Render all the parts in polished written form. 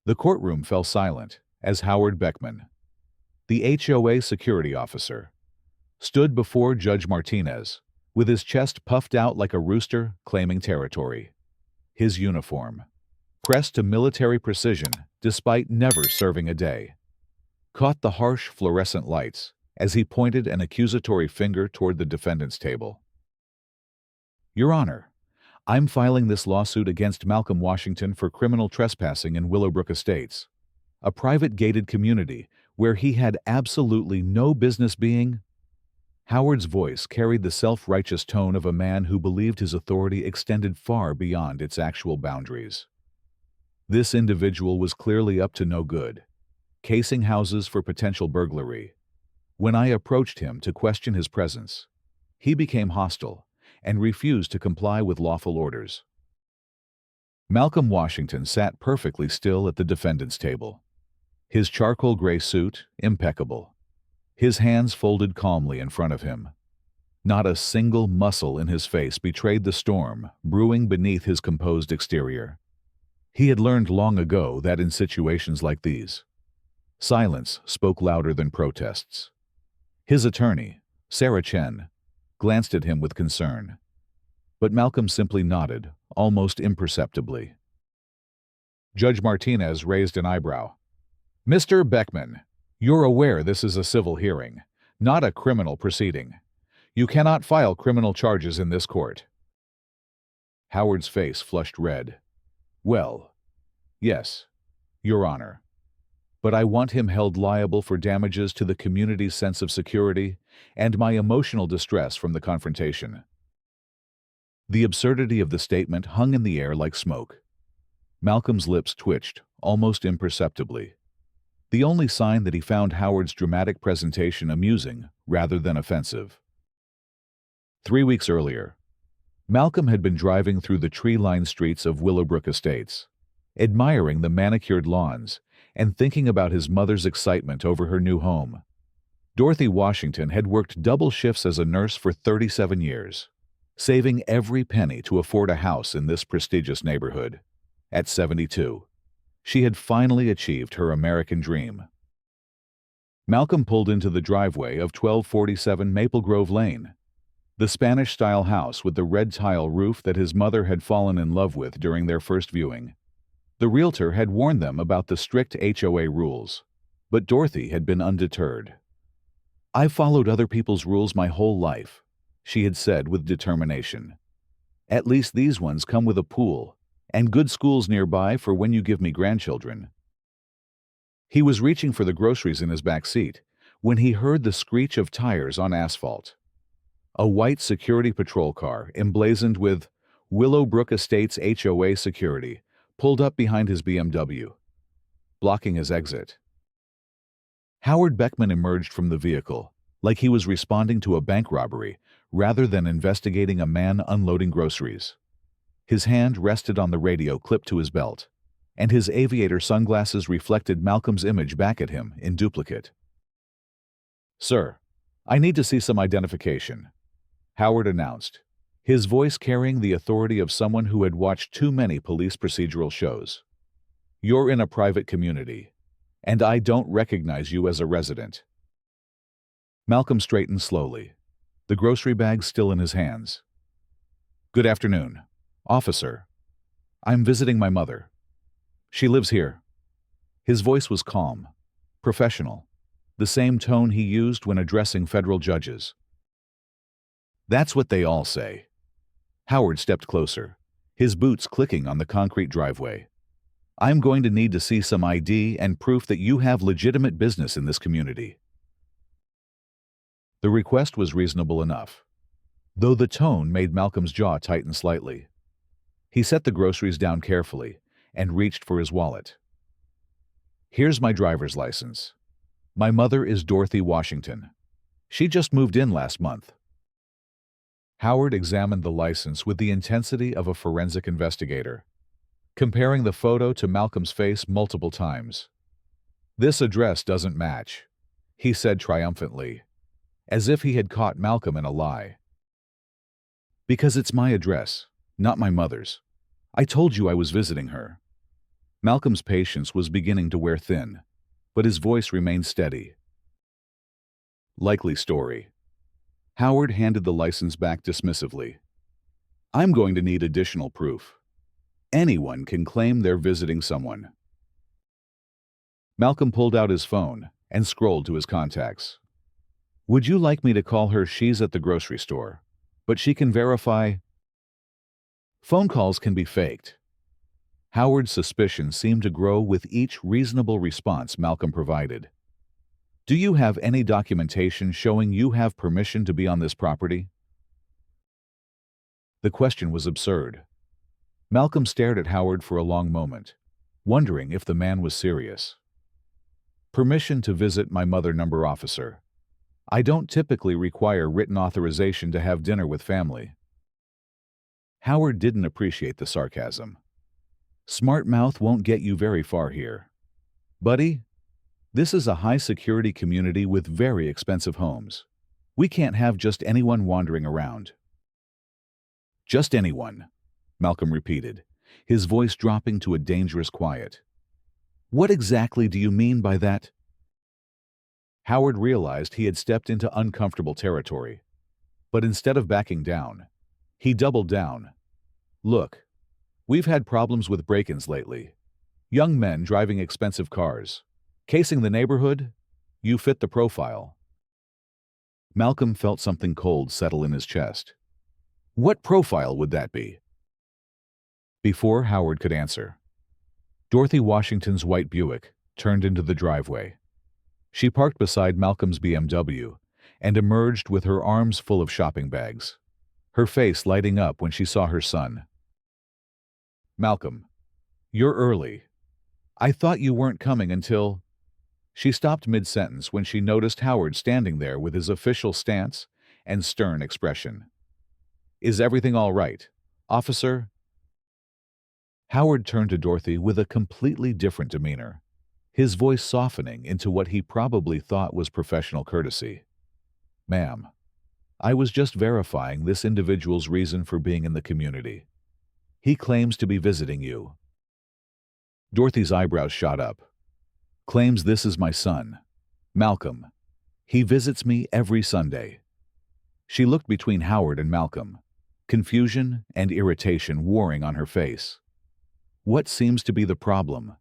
The courtroom fell silent as Howard Beckman, the HOA security officer, stood before Judge Martinez, with his chest puffed out like a rooster claiming territory. His uniform, pressed to military precision despite never serving a day, caught the harsh fluorescent lights as he pointed an accusatory finger toward the defendant's table. "Your Honor, I'm filing this lawsuit against Malcolm Washington for criminal trespassing in Willowbrook Estates, a private gated community where he had absolutely no business being." Howard's voice carried the self-righteous tone of a man who believed his authority extended far beyond its actual boundaries. This individual was clearly up to no good, casing houses for potential burglary. When I approached him to question his presence, he became hostile and refused to comply with lawful orders. Malcolm Washington sat perfectly still at the defendant's table, his charcoal gray suit impeccable, his hands folded calmly in front of him. Not a single muscle in his face betrayed the storm brewing beneath his composed exterior. He had learned long ago that in situations like these, silence spoke louder than protests. His attorney, Sarah Chen, glanced at him with concern, but Malcolm simply nodded, almost imperceptibly. Judge Martinez raised an eyebrow. "Mr. Beckman, you're aware this is a civil hearing, not a criminal proceeding. You cannot file criminal charges in this court." Howard's face flushed red. "Well, yes, Your Honor. But I want him held liable for damages to the community's sense of security and my emotional distress from the confrontation." The absurdity of the statement hung in the air like smoke. Malcolm's lips twitched, almost imperceptibly, the only sign that he found Howard's dramatic presentation amusing rather than offensive. 3 weeks earlier, Malcolm had been driving through the tree-lined streets of Willowbrook Estates, admiring the manicured lawns and thinking about his mother's excitement over her new home. Dorothy Washington had worked double shifts as a nurse for 37 years, saving every penny to afford a house in this prestigious neighborhood. At 72, she had finally achieved her American dream. Malcolm pulled into the driveway of 1247 Maple Grove Lane, the Spanish-style house with the red tile roof that his mother had fallen in love with during their first viewing. The realtor had warned them about the strict HOA rules, but Dorothy had been undeterred. "I've followed other people's rules my whole life," she had said with determination. "At least these ones come with a pool and good schools nearby for when you give me grandchildren." He was reaching for the groceries in his back seat when he heard the screech of tires on asphalt. A white security patrol car, emblazoned with Willowbrook Estates HOA Security, pulled up behind his BMW, blocking his exit. Howard Beckman emerged from the vehicle like he was responding to a bank robbery rather than investigating a man unloading groceries. His hand rested on the radio clipped to his belt, and his aviator sunglasses reflected Malcolm's image back at him in duplicate. "Sir, I need to see some identification," Howard announced, his voice carrying the authority of someone who had watched too many police procedural shows. "You're in a private community, and I don't recognize you as a resident." Malcolm straightened slowly, the grocery bag still in his hands. "Good afternoon, officer. I'm visiting my mother. She lives here." His voice was calm, professional, the same tone he used when addressing federal judges. "That's what they all say." Howard stepped closer, his boots clicking on the concrete driveway. "I'm going to need to see some ID and proof that you have legitimate business in this community." The request was reasonable enough, though the tone made Malcolm's jaw tighten slightly. He set the groceries down carefully and reached for his wallet. "Here's my driver's license. My mother is Dorothy Washington. She just moved in last month." Howard examined the license with the intensity of a forensic investigator, comparing the photo to Malcolm's face multiple times. "This address doesn't match," he said triumphantly, as if he had caught Malcolm in a lie. "Because it's my address, not my mother's. I told you I was visiting her." Malcolm's patience was beginning to wear thin, but his voice remained steady. Likely story. Howard handed the license back dismissively. I'm going to need additional proof. Anyone can claim they're visiting someone. Malcolm pulled out his phone and scrolled to his contacts. Would you like me to call her? She's at the grocery store, but she can verify. Phone calls can be faked. Howard's suspicion seemed to grow with each reasonable response Malcolm provided. Do you have any documentation showing you have permission to be on this property? The question was absurd. Malcolm stared at Howard for a long moment, wondering if the man was serious. Permission to visit my mother, officer. I don't typically require written authorization to have dinner with family. Howard didn't appreciate the sarcasm. Smart mouth won't get you very far here. Buddy, this is a high-security community with very expensive homes. We can't have just anyone wandering around. Just anyone, Malcolm repeated, his voice dropping to a dangerous quiet. What exactly do you mean by that? Howard realized he had stepped into uncomfortable territory, but instead of backing down, he doubled down. Look, we've had problems with break-ins lately. Young men driving expensive cars. Casing the neighborhood? You fit the profile. Malcolm felt something cold settle in his chest. What profile would that be? Before Howard could answer, Dorothy Washington's white Buick turned into the driveway. She parked beside Malcolm's BMW and emerged with her arms full of shopping bags, her face lighting up when she saw her son. Malcolm, you're early. I thought you weren't coming until... She stopped mid-sentence when she noticed Howard standing there with his official stance and stern expression. Is everything all right, officer? Howard turned to Dorothy with a completely different demeanor, his voice softening into what he probably thought was professional courtesy. Ma'am, I was just verifying this individual's reason for being in the community. He claims to be visiting you. Dorothy's eyebrows shot up. Claims this is my son, Malcolm. He visits me every Sunday. She looked between Howard and Malcolm, confusion and irritation warring on her face. What seems to be the problem?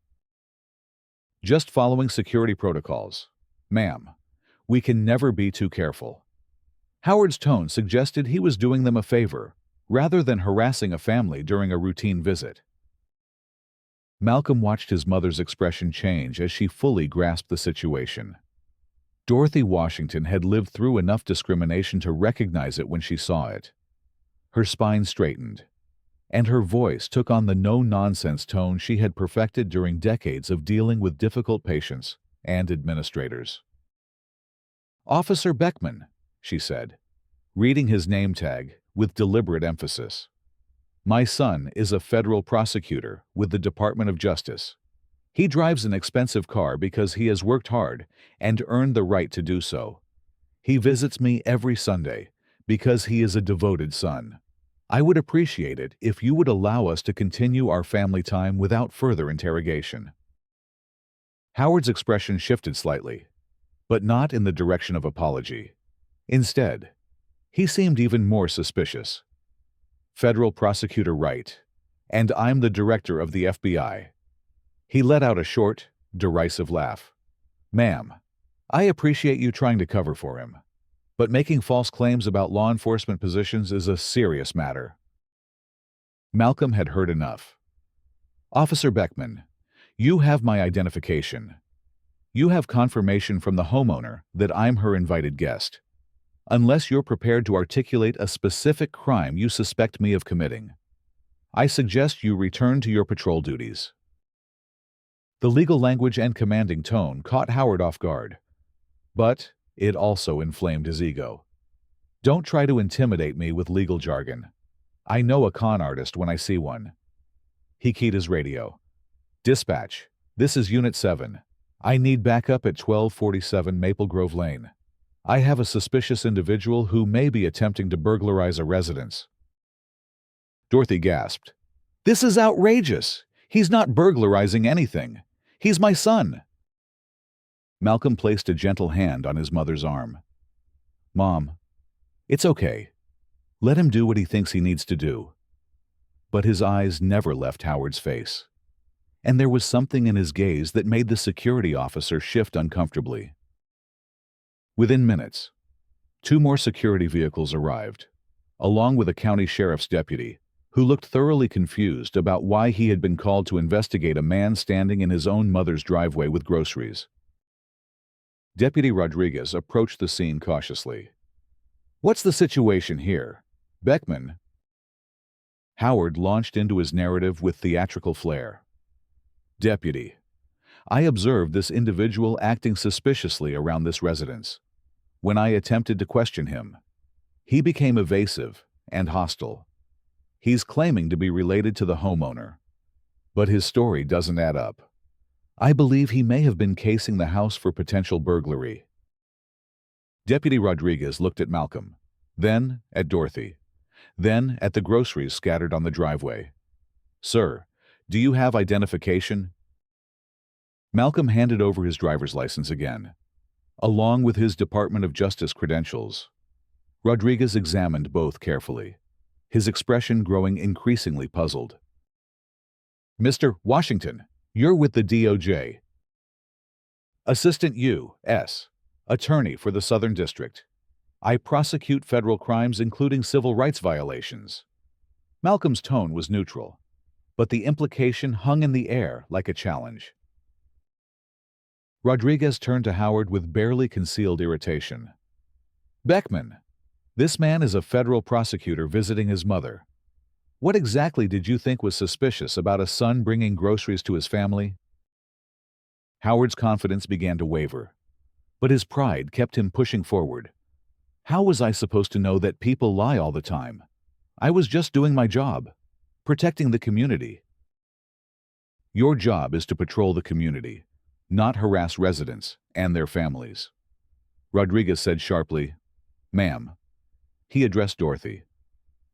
Just following security protocols. Ma'am, we can never be too careful. Howard's tone suggested he was doing them a favor, rather than harassing a family during a routine visit. Malcolm watched his mother's expression change as she fully grasped the situation. Dorothy Washington had lived through enough discrimination to recognize it when she saw it. Her spine straightened, and her voice took on the no-nonsense tone she had perfected during decades of dealing with difficult patients and administrators. Officer Beckman, she said, reading his name tag with deliberate emphasis. My son is a federal prosecutor with the Department of Justice. He drives an expensive car because he has worked hard and earned the right to do so. He visits me every Sunday because he is a devoted son. I would appreciate it if you would allow us to continue our family time without further interrogation. Howard's expression shifted slightly, but not in the direction of apology. Instead, he seemed even more suspicious. Federal prosecutor right, and I'm the director of the FBI. He let out a short, derisive laugh. Ma'am, I appreciate you trying to cover for him, but making false claims about law enforcement positions is a serious matter. Malcolm had heard enough. Officer Beckman, you have my identification. You have confirmation from the homeowner that I'm her invited guest. Unless you're prepared to articulate a specific crime you suspect me of committing, I suggest you return to your patrol duties. The legal language and commanding tone caught Howard off guard, but it also inflamed his ego. Don't try to intimidate me with legal jargon. I know a con artist when I see one. He keyed his radio. Dispatch, this is Unit 7. I need backup at 1247 Maple Grove Lane. I have a suspicious individual who may be attempting to burglarize a residence. Dorothy gasped. This is outrageous. He's not burglarizing anything. He's my son. Malcolm placed a gentle hand on his mother's arm. Mom, it's okay. Let him do what he thinks he needs to do. But his eyes never left Howard's face. And there was something in his gaze that made the security officer shift uncomfortably. Within minutes, 2 more security vehicles arrived, along with a county sheriff's deputy, who looked thoroughly confused about why he had been called to investigate a man standing in his own mother's driveway with groceries. Deputy Rodriguez approached the scene cautiously. "What's the situation here, Beckman?" Howard launched into his narrative with theatrical flair. "Deputy, I observed this individual acting suspiciously around this residence. When I attempted to question him, he became evasive and hostile. He's claiming to be related to the homeowner, but his story doesn't add up. I believe he may have been casing the house for potential burglary." Deputy Rodriguez looked at Malcolm, then at Dorothy, then at the groceries scattered on the driveway. "Sir, do you have identification?" Malcolm handed over his driver's license again, along with his Department of Justice credentials. Rodriguez examined both carefully, his expression growing increasingly puzzled. "Mr. Washington, you're with the DOJ. Assistant U.S. Attorney for the Southern District. I prosecute federal crimes including civil rights violations." Malcolm's tone was neutral, but the implication hung in the air like a challenge. Rodriguez turned to Howard with barely concealed irritation. "Beckman, this man is a federal prosecutor visiting his mother. What exactly did you think was suspicious about a son bringing groceries to his family?" Howard's confidence began to waver, but his pride kept him pushing forward. "How was I supposed to know that people lie all the time? I was just doing my job, protecting the community." "Your job is to patrol the community, not harass residents and their families," Rodriguez said sharply. "Ma'am," he addressed Dorothy,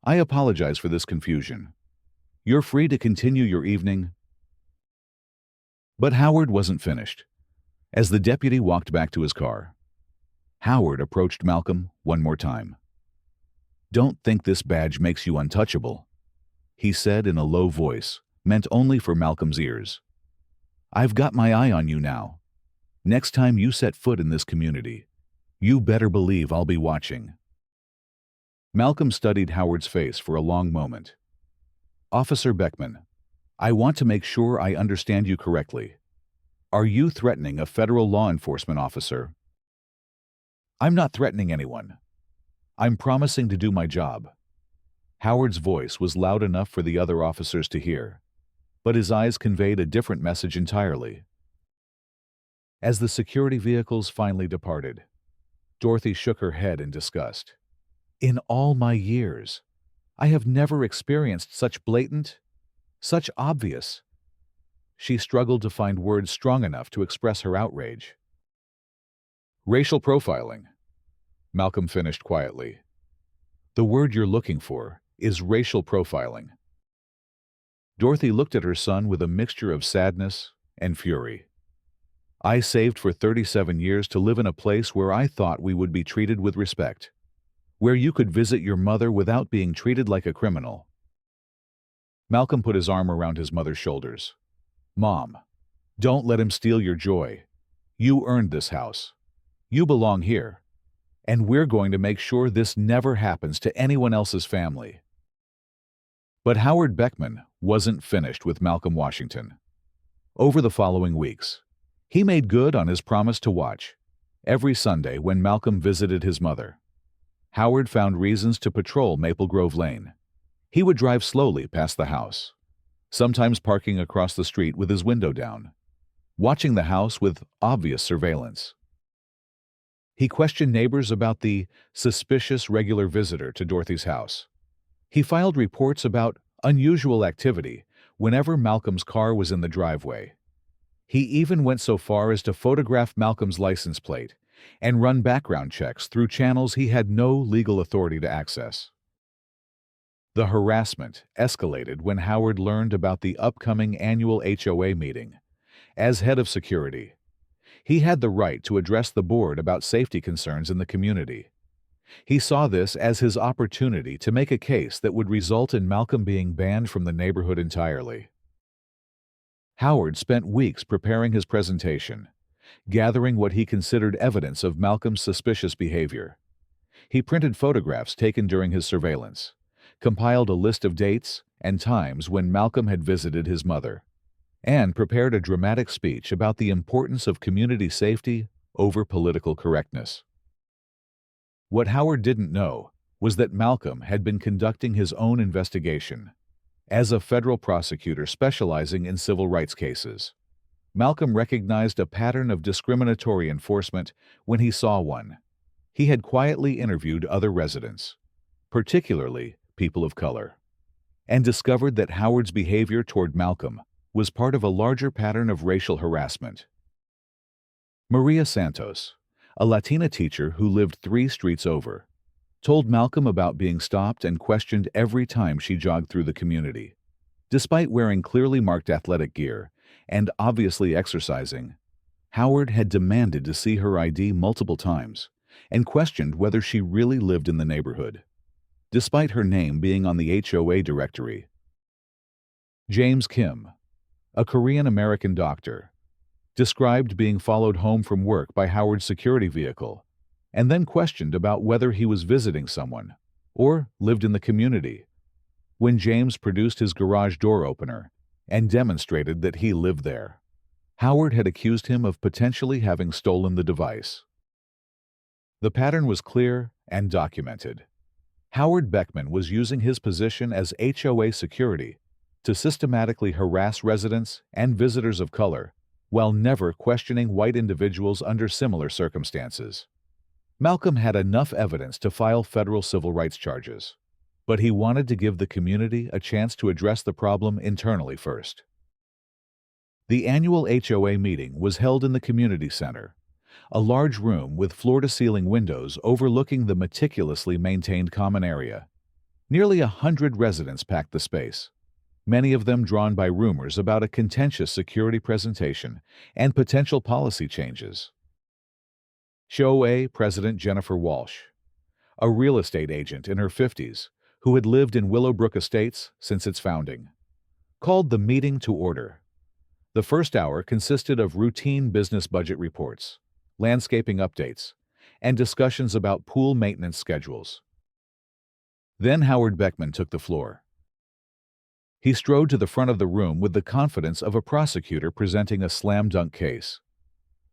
"I apologize for this confusion. You're free to continue your evening." But Howard wasn't finished. As the deputy walked back to his car, Howard approached Malcolm one more time. "Don't think this badge makes you untouchable," he said in a low voice, meant only for Malcolm's ears. "I've got my eye on you now. Next time you set foot in this community, you better believe I'll be watching." Malcolm studied Howard's face for a long moment. "Officer Beckman, I want to make sure I understand you correctly. Are you threatening a federal law enforcement officer?" "I'm not threatening anyone. I'm promising to do my job." Howard's voice was loud enough for the other officers to hear, but his eyes conveyed a different message entirely. As the security vehicles finally departed, Dorothy shook her head in disgust. "In all my years, I have never experienced such blatant, such obvious." She struggled to find words strong enough to express her outrage. "Racial profiling," Malcolm finished quietly. "The word you're looking for is racial profiling." Dorothy looked at her son with a mixture of sadness and fury. "I saved for 37 years to live in a place where I thought we would be treated with respect, where you could visit your mother without being treated like a criminal." Malcolm put his arm around his mother's shoulders. "Mom, don't let him steal your joy. You earned this house. You belong here. And we're going to make sure this never happens to anyone else's family." But Howard Beckman wasn't finished with Malcolm Washington. Over the following weeks, he made good on his promise to watch every Sunday when Malcolm visited his mother. Howard found reasons to patrol Maple Grove Lane. He would drive slowly past the house, sometimes parking across the street with his window down, watching the house with obvious surveillance. He questioned neighbors about the suspicious regular visitor to Dorothy's house. He filed reports about unusual activity whenever Malcolm's car was in the driveway. He even went so far as to photograph Malcolm's license plate and run background checks through channels he had no legal authority to access. The harassment escalated when Howard learned about the upcoming annual HOA meeting. As head of security, he had the right to address the board about safety concerns in the community. He saw this as his opportunity to make a case that would result in Malcolm being banned from the neighborhood entirely. Howard spent weeks preparing his presentation, gathering what he considered evidence of Malcolm's suspicious behavior. He printed photographs taken during his surveillance, compiled a list of dates and times when Malcolm had visited his mother, and prepared a dramatic speech about the importance of community safety over political correctness. What Howard didn't know was that Malcolm had been conducting his own investigation. As a federal prosecutor specializing in civil rights cases, Malcolm recognized a pattern of discriminatory enforcement when he saw one. He had quietly interviewed other residents, particularly people of color, and discovered that Howard's behavior toward Malcolm was part of a larger pattern of racial harassment. Maria Santos, a Latina teacher who lived 3 streets over, told Malcolm about being stopped and questioned every time she jogged through the community. Despite wearing clearly marked athletic gear and obviously exercising, Howard had demanded to see her ID multiple times and questioned whether she really lived in the neighborhood, despite her name being on the HOA directory. James Kim, a Korean-American doctor, described being followed home from work by Howard's security vehicle and then questioned about whether he was visiting someone or lived in the community. When James produced his garage door opener and demonstrated that he lived there, Howard had accused him of potentially having stolen the device. The pattern was clear and documented. Howard Beckman was using his position as HOA security to systematically harass residents and visitors of color while never questioning white individuals under similar circumstances. Malcolm had enough evidence to file federal civil rights charges, but he wanted to give the community a chance to address the problem internally first. The annual HOA meeting was held in the community center, a large room with floor-to-ceiling windows overlooking the meticulously maintained common area. Nearly 100 residents packed the space, many of them drawn by rumors about a contentious security presentation and potential policy changes. HOA President Jennifer Walsh, a real estate agent in her 50s who had lived in Willowbrook Estates since its founding, called the meeting to order. The first hour consisted of routine business budget reports, landscaping updates, and discussions about pool maintenance schedules. Then Howard Beckman took the floor. He strode to the front of the room with the confidence of a prosecutor presenting a slam-dunk case.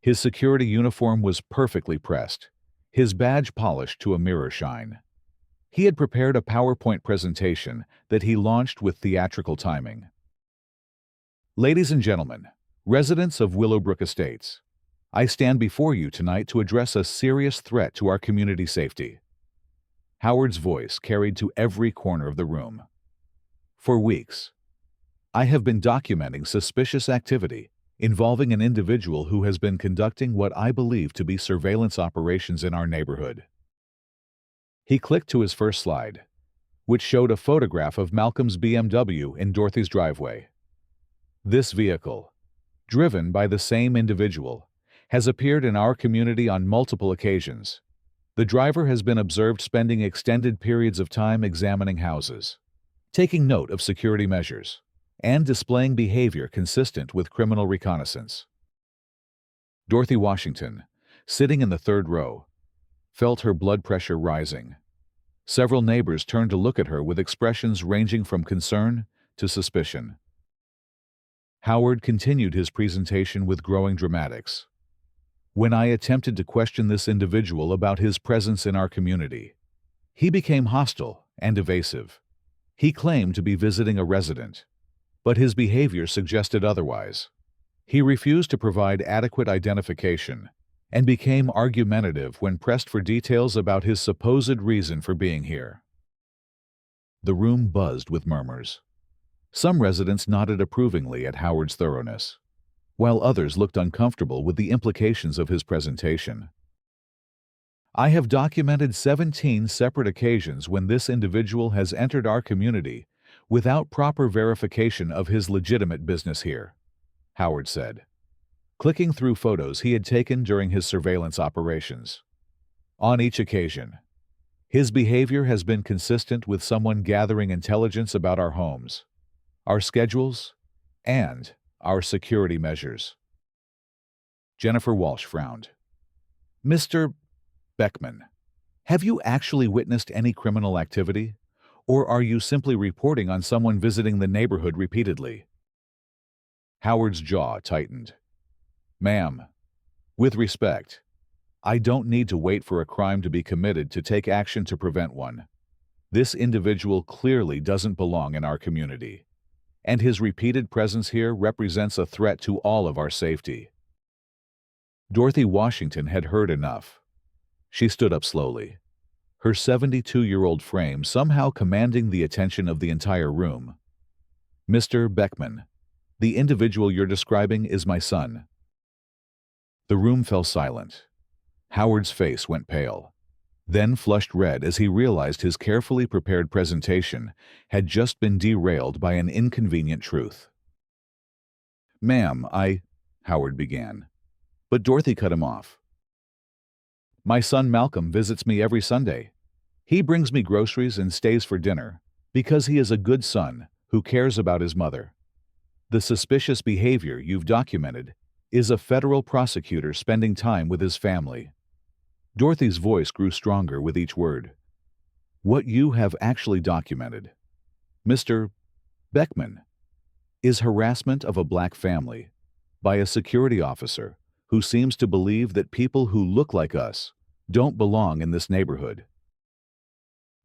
His security uniform was perfectly pressed, his badge polished to a mirror shine. He had prepared a PowerPoint presentation that he launched with theatrical timing. Ladies and gentlemen, residents of Willowbrook Estates, I stand before you tonight to address a serious threat to our community safety. Howard's voice carried to every corner of the room. For weeks, I have been documenting suspicious activity involving an individual who has been conducting what I believe to be surveillance operations in our neighborhood. He clicked to his first slide, which showed a photograph of Malcolm's BMW in Dorothy's driveway. This vehicle, driven by the same individual, has appeared in our community on multiple occasions. The driver has been observed spending extended periods of time examining houses, taking note of security measures, and displaying behavior consistent with criminal reconnaissance. Dorothy Washington, sitting in the 3rd row, felt her blood pressure rising. Several neighbors turned to look at her with expressions ranging from concern to suspicion. Howard continued his presentation with growing dramatics. When I attempted to question this individual about his presence in our community, he became hostile and evasive. He claimed to be visiting a resident, but his behavior suggested otherwise. He refused to provide adequate identification and became argumentative when pressed for details about his supposed reason for being here. The room buzzed with murmurs. Some residents nodded approvingly at Howard's thoroughness, while others looked uncomfortable with the implications of his presentation. I have documented 17 separate occasions when this individual has entered our community without proper verification of his legitimate business here, Howard said, clicking through photos he had taken during his surveillance operations. On each occasion, his behavior has been consistent with someone gathering intelligence about our homes, our schedules, and our security measures. Jennifer Walsh frowned. Mr. Beckman, have you actually witnessed any criminal activity, or are you simply reporting on someone visiting the neighborhood repeatedly? Howard's jaw tightened. Ma'am, with respect, I don't need to wait for a crime to be committed to take action to prevent one. This individual clearly doesn't belong in our community, and his repeated presence here represents a threat to all of our safety. Dorothy Washington had heard enough. She stood up slowly, her 72-year-old frame somehow commanding the attention of the entire room. Mr. Beckman, the individual you're describing is my son. The room fell silent. Howard's face went pale, then flushed red as he realized his carefully prepared presentation had just been derailed by an inconvenient truth. Ma'am, Howard began, but Dorothy cut him off. My son Malcolm visits me every Sunday. He brings me groceries and stays for dinner because he is a good son who cares about his mother. The suspicious behavior you've documented is a federal prosecutor spending time with his family. Dorothy's voice grew stronger with each word. What you have actually documented, Mr. Beckman, is harassment of a black family by a security officer who seems to believe that people who look like us don't belong in this neighborhood.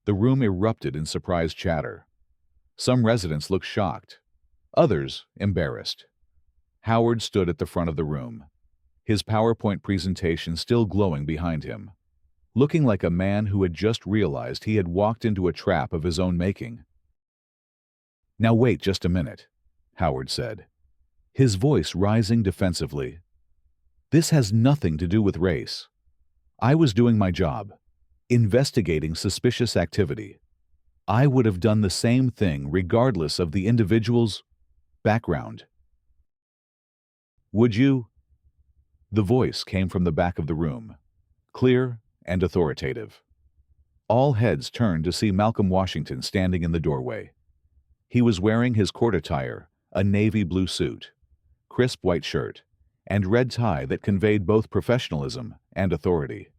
The room erupted in surprised chatter. Some residents looked shocked, others embarrassed. Howard stood at the front of the room, his PowerPoint presentation still glowing behind him, looking like a man who had just realized he had walked into a trap of his own making. Now wait just a minute, Howard said, his voice rising defensively. This has nothing to do with race. I was doing my job, investigating suspicious activity. I would have done the same thing regardless of the individual's background. Would you? The voice came from the back of the room, clear and authoritative. All heads turned to see Malcolm Washington standing in the doorway. He was wearing his court attire, a navy blue suit, crisp white shirt, and red tie that conveyed both professionalism and authority.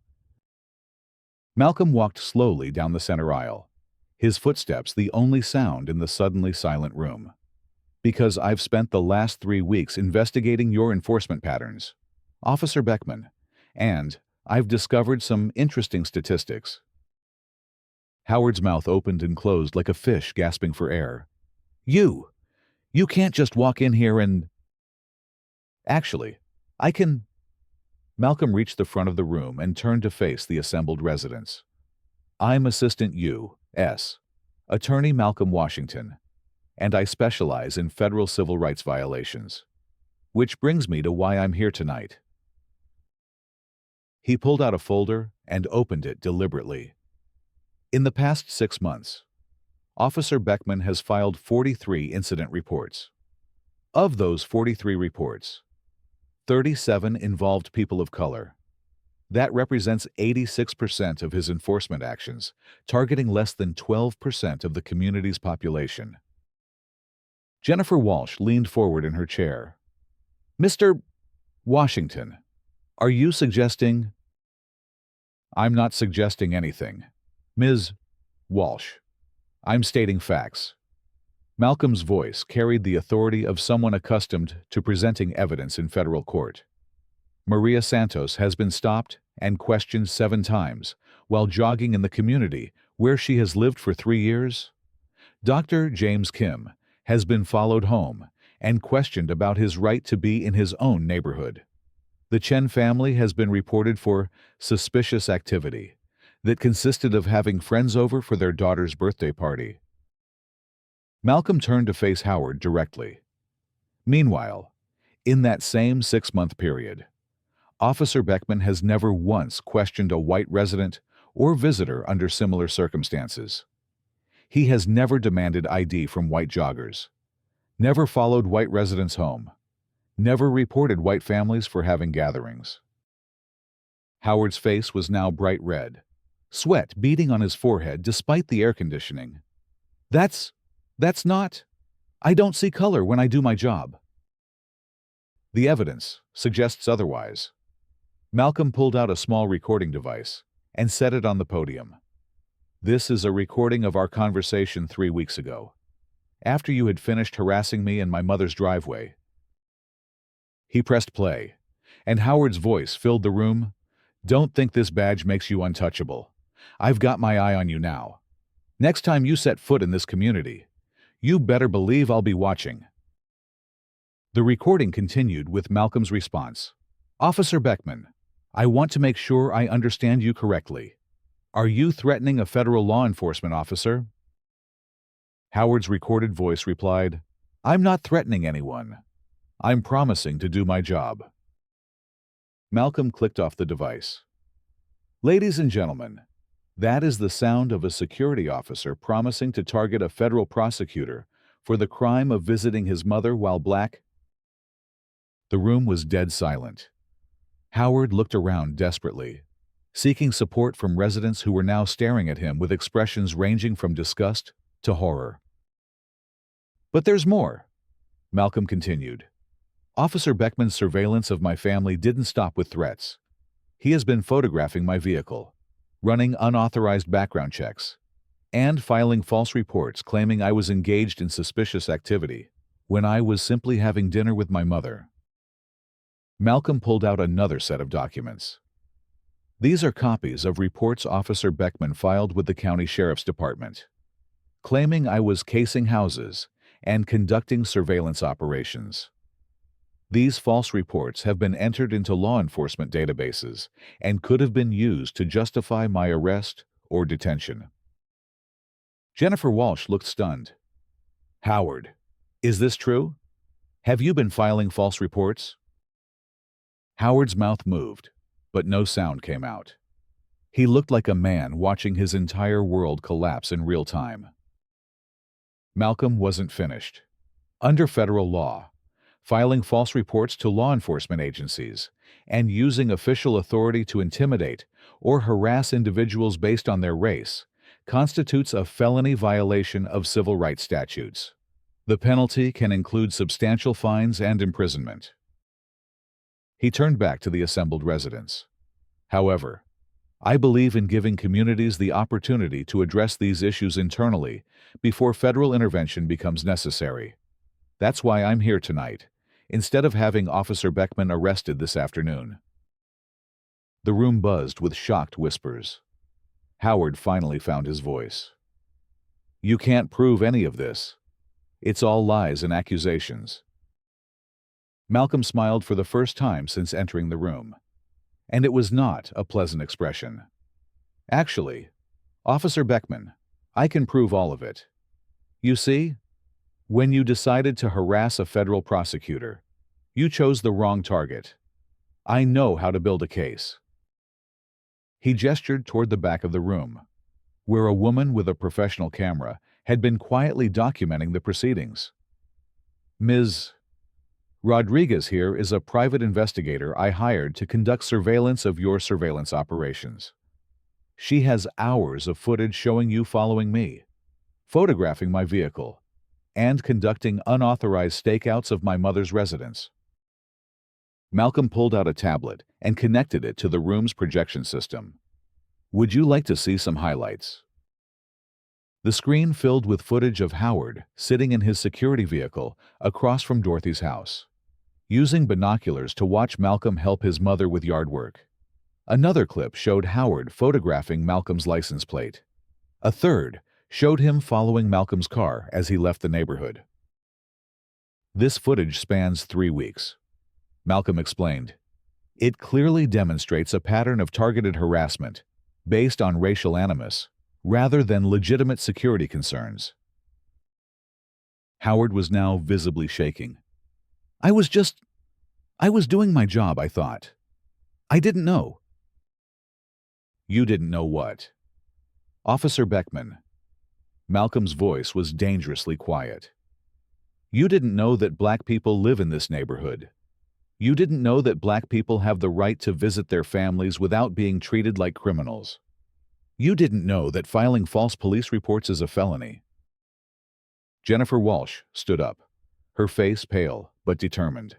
Malcolm walked slowly down the center aisle, his footsteps the only sound in the suddenly silent room. Because I've spent the last 3 weeks investigating your enforcement patterns, Officer Beckman, and I've discovered some interesting statistics. Howard's mouth opened and closed like a fish gasping for air. You can't just walk in here and... Actually, I can... Malcolm reached the front of the room and turned to face the assembled residents. I'm Assistant U.S. Attorney Malcolm Washington, and I specialize in federal civil rights violations. Which brings me to why I'm here tonight. He pulled out a folder and opened it deliberately. In the past 6 months, Officer Beckman has filed 43 incident reports. Of those 43 reports, 37 involved people of color. That represents 86% of his enforcement actions, targeting less than 12% of the community's population. Jennifer Walsh leaned forward in her chair. Mr. Washington, are you suggesting... I'm not suggesting anything. Ms. Walsh, I'm stating facts. Malcolm's voice carried the authority of someone accustomed to presenting evidence in federal court. Maria Santos has been stopped and questioned 7 times while jogging in the community where she has lived for 3 years. Dr. James Kim has been followed home and questioned about his right to be in his own neighborhood. The Chen family has been reported for suspicious activity that consisted of having friends over for their daughter's birthday party. Malcolm turned to face Howard directly. Meanwhile, in that same 6-month period, Officer Beckman has never once questioned a white resident or visitor under similar circumstances. He has never demanded ID from white joggers, never followed white residents home, never reported white families for having gatherings. Howard's face was now bright red, sweat beading on his forehead despite the air conditioning. That's not. I don't see color when I do my job. The evidence suggests otherwise. Malcolm pulled out a small recording device and set it on the podium. This is a recording of our conversation 3 weeks ago, after you had finished harassing me in my mother's driveway. He pressed play, and Howard's voice filled the room. Don't think this badge makes you untouchable. I've got my eye on you now. Next time you set foot in this community, you better believe I'll be watching. The recording continued with Malcolm's response. Officer Beckman, I want to make sure I understand you correctly. Are you threatening a federal law enforcement officer? Howard's recorded voice replied, I'm not threatening anyone. I'm promising to do my job. Malcolm clicked off the device. Ladies and gentlemen, that is the sound of a security officer promising to target a federal prosecutor for the crime of visiting his mother while black. The room was dead silent. Howard looked around desperately, seeking support from residents who were now staring at him with expressions ranging from disgust to horror. But there's more, Malcolm continued. Officer Beckman's surveillance of my family didn't stop with threats. He has been photographing my vehicle, running unauthorized background checks, and filing false reports claiming I was engaged in suspicious activity when I was simply having dinner with my mother. Malcolm pulled out another set of documents. These are copies of reports Officer Beckman filed with the county sheriff's department, claiming I was casing houses and conducting surveillance operations. These false reports have been entered into law enforcement databases and could have been used to justify my arrest or detention. Jennifer Walsh looked stunned. Howard, is this true? Have you been filing false reports? Howard's mouth moved, but no sound came out. He looked like a man watching his entire world collapse in real time. Malcolm wasn't finished. Under federal law, filing false reports to law enforcement agencies and using official authority to intimidate or harass individuals based on their race constitutes a felony violation of civil rights statutes. The penalty can include substantial fines and imprisonment. He turned back to the assembled residents. However, I believe in giving communities the opportunity to address these issues internally before federal intervention becomes necessary. That's why I'm here tonight, instead of having Officer Beckman arrested this afternoon. The room buzzed with shocked whispers. Howard finally found his voice. You can't prove any of this. It's all lies and accusations. Malcolm smiled for the first time since entering the room, and it was not a pleasant expression. Actually, Officer Beckman, I can prove all of it. You see, when you decided to harass a federal prosecutor, you chose the wrong target. I know how to build a case. He gestured toward the back of the room, where a woman with a professional camera had been quietly documenting the proceedings. Ms. Rodriguez here is a private investigator I hired to conduct surveillance of your surveillance operations. She has hours of footage showing you following me, photographing my vehicle, and conducting unauthorized stakeouts of my mother's residence. Malcolm pulled out a tablet and connected it to the room's projection system. Would you like to see some highlights? The screen filled with footage of Howard sitting in his security vehicle across from Dorothy's house, using binoculars to watch Malcolm help his mother with yard work. Another clip showed Howard photographing Malcolm's license plate. A third showed him following Malcolm's car as he left the neighborhood. This footage spans 3 weeks. Malcolm explained. It clearly demonstrates a pattern of targeted harassment based on racial animus rather than legitimate security concerns. Howard was now visibly shaking. I was doing my job, I thought. I didn't know. You didn't know what? Officer Beckman. Malcolm's voice was dangerously quiet. You didn't know that black people live in this neighborhood. You didn't know that black people have the right to visit their families without being treated like criminals. You didn't know that filing false police reports is a felony. Jennifer Walsh stood up, her face pale but determined.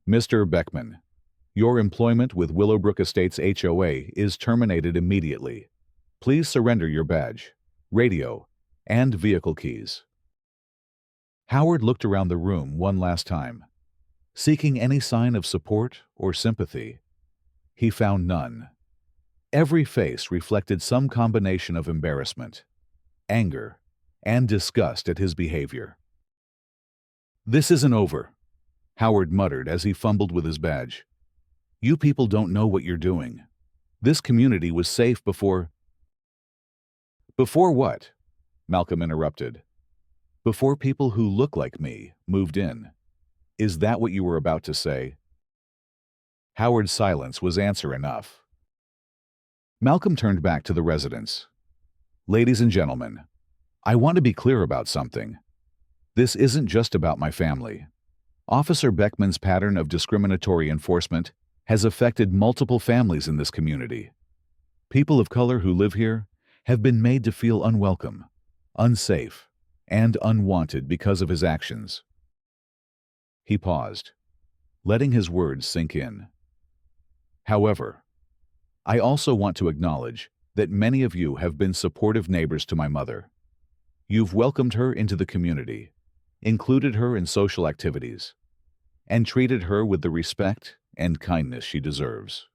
Mr. Beckman, your employment with Willowbrook Estates HOA is terminated immediately. Please surrender your badge, radio, and vehicle keys. Howard looked around the room one last time, seeking any sign of support or sympathy. He found none. Every face reflected some combination of embarrassment, anger, and disgust at his behavior. This isn't over, Howard muttered as he fumbled with his badge. You people don't know what you're doing. This community was safe before... Before what? Malcolm interrupted. Before people who look like me moved in. Is that what you were about to say? Howard's silence was answer enough. Malcolm turned back to the residents. Ladies and gentlemen, I want to be clear about something. This isn't just about my family. Officer Beckman's pattern of discriminatory enforcement has affected multiple families in this community. People of color who live here have been made to feel unwelcome, unsafe, and unwanted because of his actions. He paused, letting his words sink in. However, I also want to acknowledge that many of you have been supportive neighbors to my mother. You've welcomed her into the community, included her in social activities, and treated her with the respect and kindness she deserves.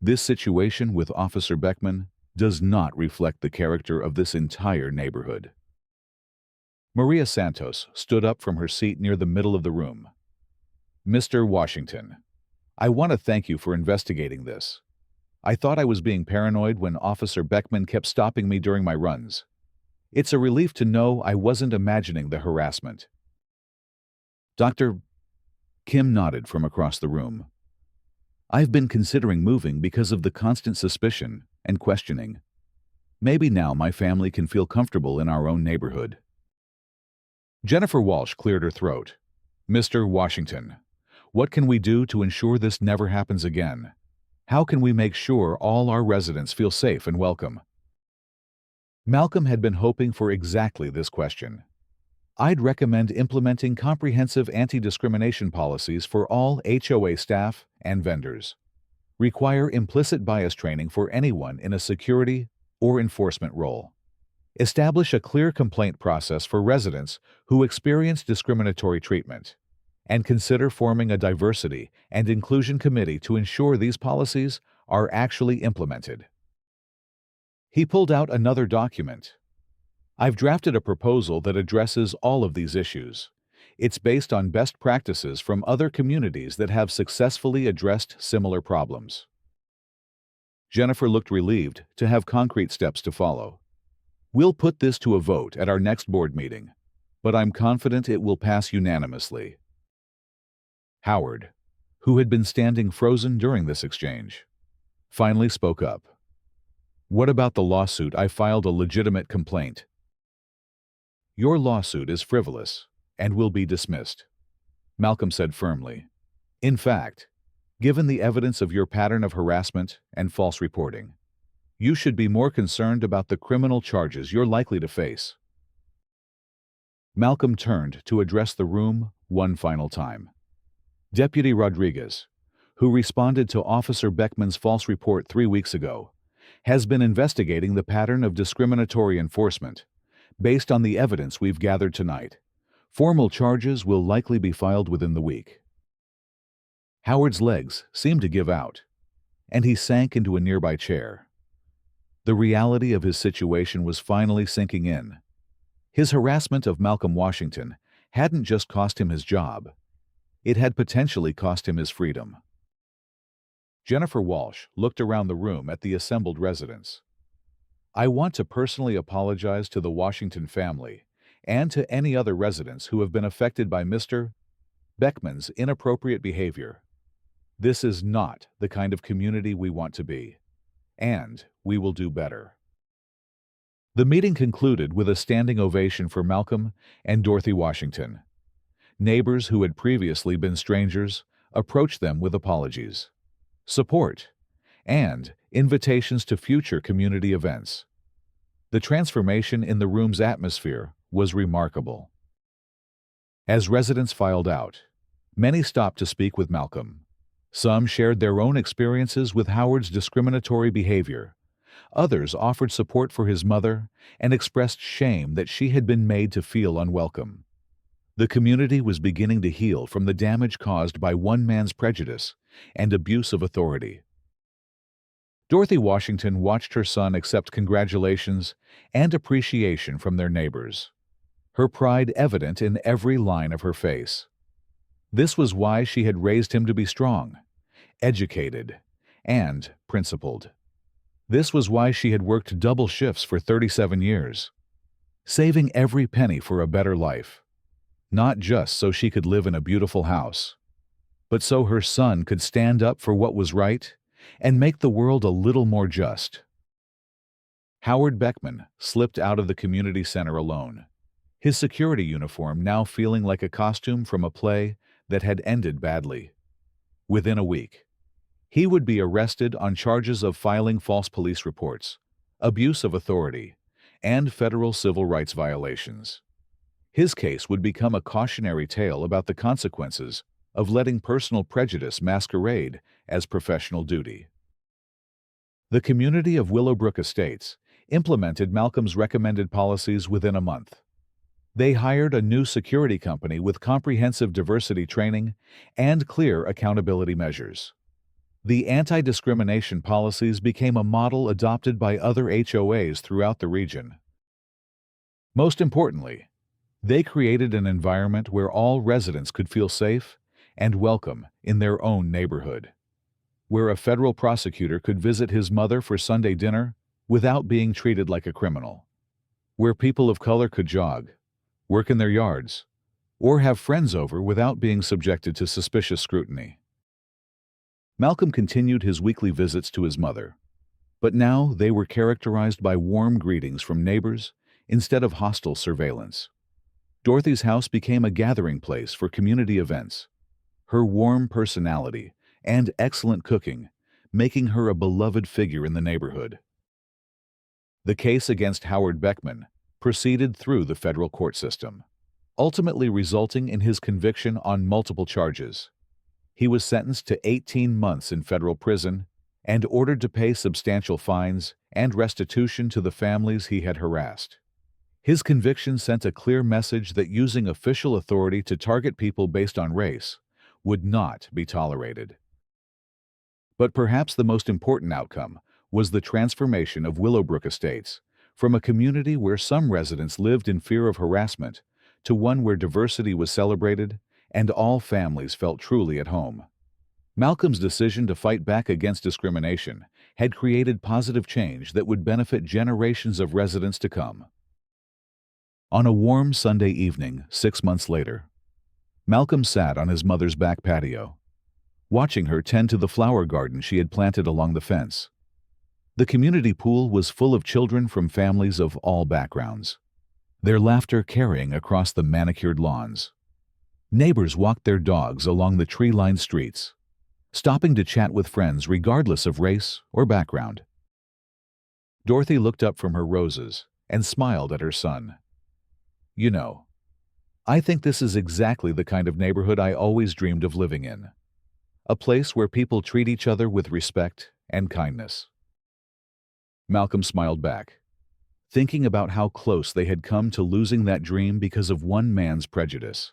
This situation with Officer Beckman does not reflect the character of this entire neighborhood. Maria Santos stood up from her seat near the middle of the room. Mr. Washington, I want to thank you for investigating this. I thought I was being paranoid when Officer Beckman kept stopping me during my runs. It's a relief to know I wasn't imagining the harassment. Dr. Kim nodded from across the room. I've been considering moving because of the constant suspicion and questioning. Maybe now my family can feel comfortable in our own neighborhood. Jennifer Walsh cleared her throat. Mr. Washington, what can we do to ensure this never happens again? How can we make sure all our residents feel safe and welcome? Malcolm had been hoping for exactly this question. I'd recommend implementing comprehensive anti-discrimination policies for all HOA staff and vendors. Require implicit bias training for anyone in a security or enforcement role. Establish a clear complaint process for residents who experience discriminatory treatment. And consider forming a diversity and inclusion committee to ensure these policies are actually implemented. He pulled out another document. I've drafted a proposal that addresses all of these issues. It's based on best practices from other communities that have successfully addressed similar problems. Jennifer looked relieved to have concrete steps to follow. We'll put this to a vote at our next board meeting, but I'm confident it will pass unanimously. Howard, who had been standing frozen during this exchange, finally spoke up. What about the lawsuit? I filed a legitimate complaint. Your lawsuit is frivolous and will be dismissed, Malcolm said firmly. In fact, given the evidence of your pattern of harassment and false reporting, you should be more concerned about the criminal charges you're likely to face. Malcolm turned to address the room one final time. Deputy Rodriguez, who responded to Officer Beckman's false report 3 weeks ago, has been investigating the pattern of discriminatory enforcement. Based on the evidence we've gathered tonight, formal charges will likely be filed within the week. Howard's legs seemed to give out, and he sank into a nearby chair. The reality of his situation was finally sinking in. His harassment of Malcolm Washington hadn't just cost him his job. It had potentially cost him his freedom. Jennifer Walsh looked around the room at the assembled residents. I want to personally apologize to the Washington family and to any other residents who have been affected by Mr. Beckman's inappropriate behavior. This is not the kind of community we want to be, and we will do better. The meeting concluded with a standing ovation for Malcolm and Dorothy Washington. Neighbors who had previously been strangers approached them with apologies, support, and invitations to future community events. The transformation in the room's atmosphere was remarkable. As residents filed out, many stopped to speak with Malcolm. Some shared their own experiences with Howard's discriminatory behavior. Others offered support for his mother and expressed shame that she had been made to feel unwelcome. The community was beginning to heal from the damage caused by one man's prejudice and abuse of authority. Dorothy Washington watched her son accept congratulations and appreciation from their neighbors, her pride evident in every line of her face. This was why she had raised him to be strong, educated, and principled. This was why she had worked double shifts for 37 years, saving every penny for a better life, not just so she could live in a beautiful house, but so her son could stand up for what was right and make the world a little more just. Howard Beckman slipped out of the community center alone, his security uniform now feeling like a costume from a play that had ended badly. Within a week, he would be arrested on charges of filing false police reports, abuse of authority, and federal civil rights violations. His case would become a cautionary tale about the consequences of letting personal prejudice masquerade as professional duty. The community of Willowbrook Estates implemented Malcolm's recommended policies within a month. They hired a new security company with comprehensive diversity training and clear accountability measures. The anti-discrimination policies became a model adopted by other HOAs throughout the region. Most importantly, they created an environment where all residents could feel safe and welcome in their own neighborhood, where a federal prosecutor could visit his mother for Sunday dinner without being treated like a criminal, where people of color could jog, work in their yards, or have friends over without being subjected to suspicious scrutiny. Malcolm continued his weekly visits to his mother, but now they were characterized by warm greetings from neighbors instead of hostile surveillance. Dorothy's house became a gathering place for community events, her warm personality and excellent cooking making her a beloved figure in the neighborhood. The case against Howard Beckman proceeded through the federal court system, ultimately resulting in his conviction on multiple charges. He was sentenced to 18 months in federal prison and ordered to pay substantial fines and restitution to the families he had harassed. His conviction sent a clear message that using official authority to target people based on race would not be tolerated. But perhaps the most important outcome was the transformation of Willowbrook Estates from a community where some residents lived in fear of harassment to one where diversity was celebrated and all families felt truly at home. Malcolm's decision to fight back against discrimination had created positive change that would benefit generations of residents to come. On a warm Sunday evening 6 months later, Malcolm sat on his mother's back patio, watching her tend to the flower garden she had planted along the fence. The community pool was full of children from families of all backgrounds, their laughter carrying across the manicured lawns. Neighbors walked their dogs along the tree-lined streets, stopping to chat with friends regardless of race or background. Dorothy looked up from her roses and smiled at her son. "You know, I think this is exactly the kind of neighborhood I always dreamed of living in. A place where people treat each other with respect and kindness." Malcolm smiled back, thinking about how close they had come to losing that dream because of one man's prejudice.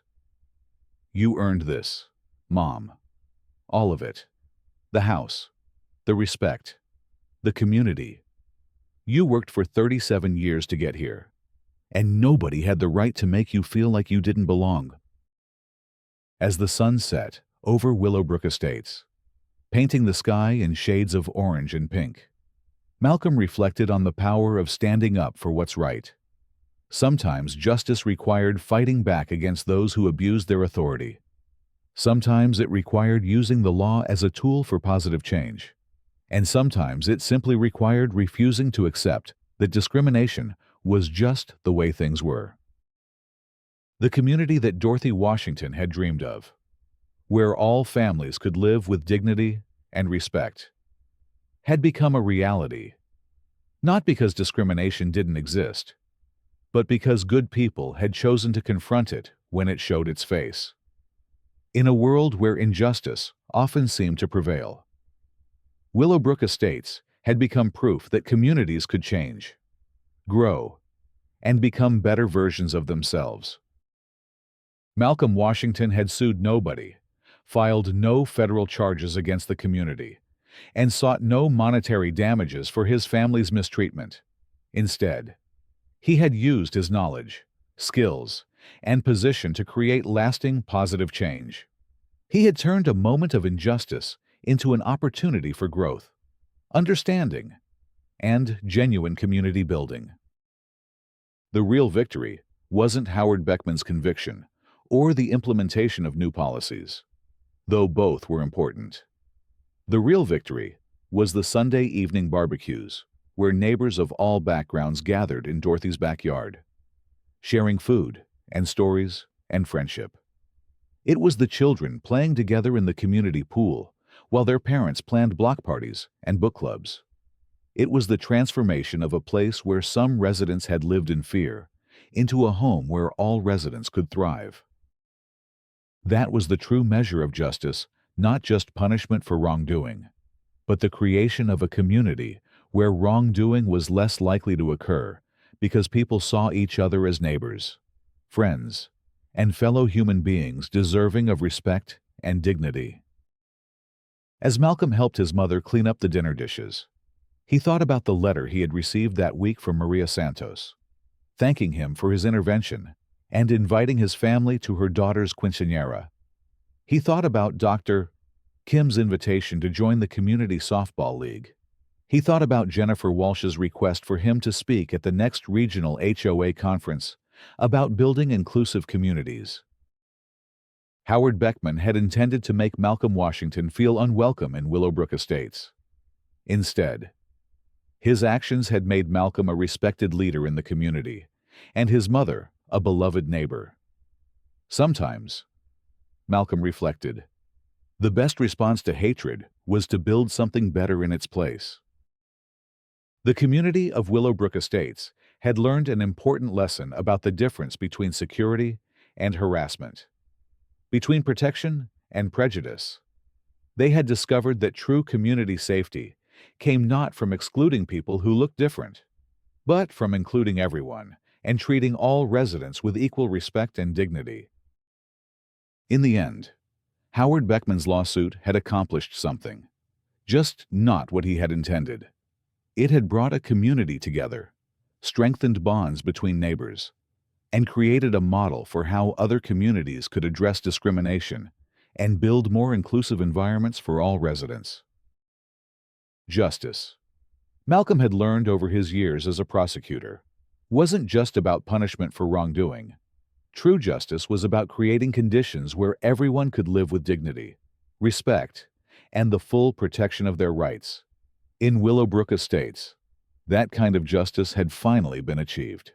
"You earned this, Mom. All of it. The house, the respect, the community. You worked for 37 years to get here, and nobody had the right to make you feel like you didn't belong." As the sun set over Willowbrook Estates, painting the sky in shades of orange and pink, Malcolm reflected on the power of standing up for what's right. Sometimes justice required fighting back against those who abused their authority. Sometimes it required using the law as a tool for positive change, and sometimes it simply required refusing to accept that discrimination was just the way things were. The community that Dorothy Washington had dreamed of, where all families could live with dignity and respect, had become a reality, not because discrimination didn't exist, but because good people had chosen to confront it when it showed its face. In a world where injustice often seemed to prevail, Willowbrook Estates had become proof that communities could change, grow, and become better versions of themselves. Malcolm Washington had sued nobody, filed no federal charges against the community, and sought no monetary damages for his family's mistreatment. Instead, he had used his knowledge, skills, and position to create lasting positive change. He had turned a moment of injustice into an opportunity for growth, understanding, and genuine community building. The real victory wasn't Howard Beckman's conviction or the implementation of new policies, though both were important. The real victory was the Sunday evening barbecues, where neighbors of all backgrounds gathered in Dorothy's backyard, sharing food and stories and friendship. It was the children playing together in the community pool, while their parents planned block parties and book clubs. It was the transformation of a place where some residents had lived in fear into a home where all residents could thrive. That was the true measure of justice, not just punishment for wrongdoing, but the creation of a community where wrongdoing was less likely to occur because people saw each other as neighbors, friends, and fellow human beings deserving of respect and dignity. As Malcolm helped his mother clean up the dinner dishes, he thought about the letter he had received that week from Maria Santos, thanking him for his intervention and inviting his family to her daughter's quinceañera. He thought about Dr. Kim's invitation to join the community softball league. He thought about Jennifer Walsh's request for him to speak at the next regional HOA conference about building inclusive communities. Howard Beckman had intended to make Malcolm Washington feel unwelcome in Willowbrook Estates. Instead, his actions had made Malcolm a respected leader in the community, and his mother a beloved neighbor. Sometimes, Malcolm reflected, the best response to hatred was to build something better in its place. The community of Willowbrook Estates had learned an important lesson about the difference between security and harassment, between protection and prejudice. They had discovered that true community safety came not from excluding people who looked different, but from including everyone and treating all residents with equal respect and dignity. In the end, Howard Beckman's lawsuit had accomplished something, just not what he had intended. It had brought a community together, strengthened bonds between neighbors, and created a model for how other communities could address discrimination and build more inclusive environments for all residents. Justice. Malcolm had learned over his years as a prosecutor, wasn't just about punishment for wrongdoing. True justice was about creating conditions where everyone could live with dignity, respect, and the full protection of their rights. In Willowbrook Estates, that kind of justice had finally been achieved.